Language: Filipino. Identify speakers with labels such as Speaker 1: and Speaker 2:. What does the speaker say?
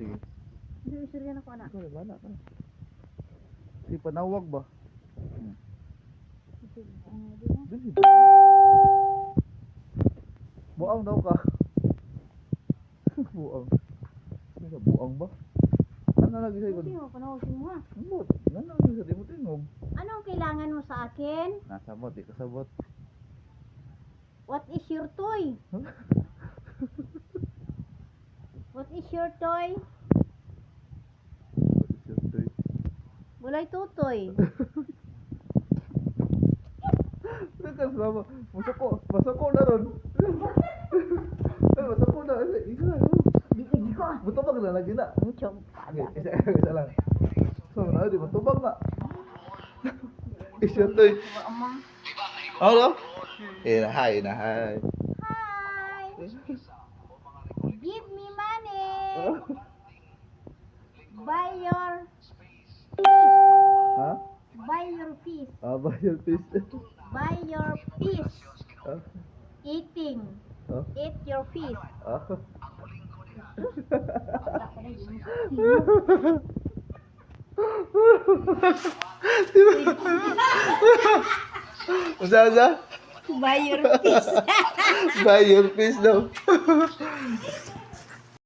Speaker 1: sige.
Speaker 2: Hindi, istorya na ko, anak.
Speaker 1: Ikaw, bala ka. Si panawag ba? Dili ba? Buang daw ka. Buang. Ano buang ba? Ano lagi sa'yo?
Speaker 2: Hindi mo, panawagin mo ha.
Speaker 1: Ambot. Ano lagi sa di mo tingog?
Speaker 2: Anong kailangan mo sa akin?
Speaker 1: Nasabot, di kasabot.
Speaker 2: What is your toy? What is your toy? Bulay tutoy.
Speaker 1: Teka, sama. Masako na ron. Ay, masako na. Ikaw,
Speaker 2: Bigay ko.
Speaker 1: butubag na lagi na.
Speaker 2: Chong pada.
Speaker 1: Isa lang. So, na, di butubag na. Isyo to. Ano? Hi.
Speaker 2: Hi. Give me money. Buy your
Speaker 1: Ha?
Speaker 2: buy your fish.
Speaker 1: Bayal fish.
Speaker 2: Buy your fish.
Speaker 1: Ah,
Speaker 2: Eating.
Speaker 1: ah,
Speaker 2: Eat your fish.
Speaker 1: ah. Usa?
Speaker 2: Buy your fish.
Speaker 1: Buy your fish daw.